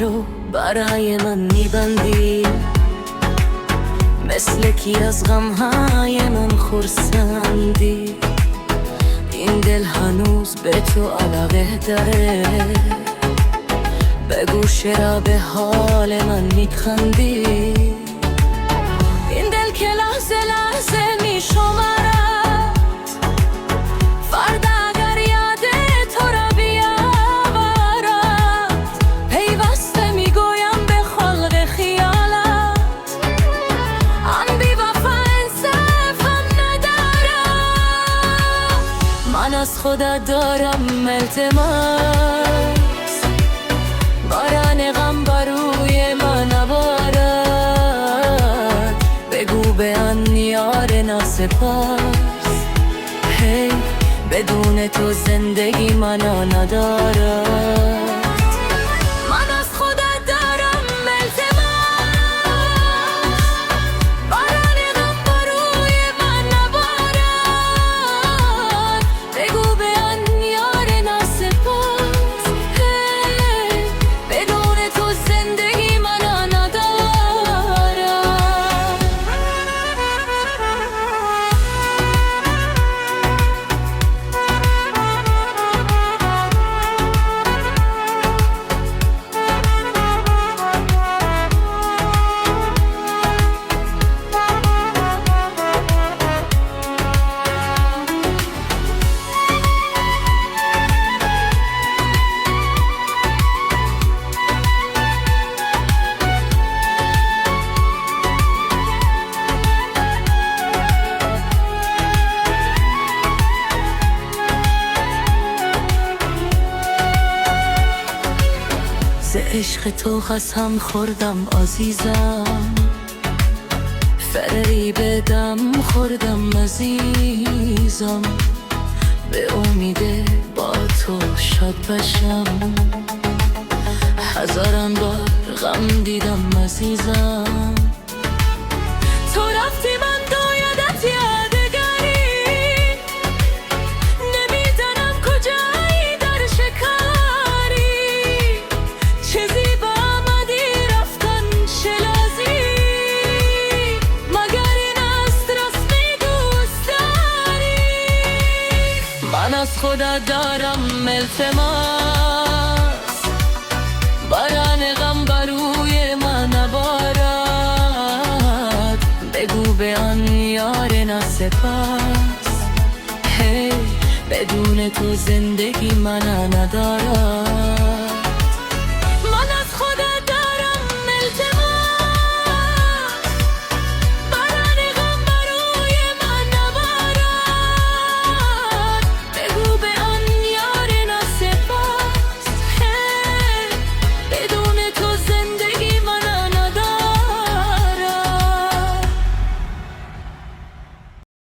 رو برای من میبندی، مثل کی از غمهای من خرسندی. این دل هنوز به تو علاقه داره، بگو چرا به حال من میخندی. این دل که لحظه لحظه میشمارد، فردا اگر یاد تو را بیاورد، پیوسته میگویم به خلق خیالت، آن بی وفا انصاف هم ندارد. من از خودت دارم التماس، باران غم بر روی من نبارد، بگو به آن یار ناسپاس، هی بدون تو زندگی منو ندارد. من از خودت دارم التماس، باران غم بر روی من نبارد، بگو به آن یار ناسپاس، بدون تو زندگی منو ندارد. ز عشق تو قسم خوردم عزیزم، فریب دم خوردم عزیزم، به امید با تو شاد بشم. هزاران بار غم دیدم عزیزم، تو رفتی من دایدت یادگاری، نمیدانم کجایی در شکاری، چه زیبا آمدی رفتن شلازی، مگر این است رسمی دوستاری. من از خودت دارم التماس، باران غم بر روی من نبارد، بگو به آن یار ناسپاس، هی بدون تو زندگی من ندارد.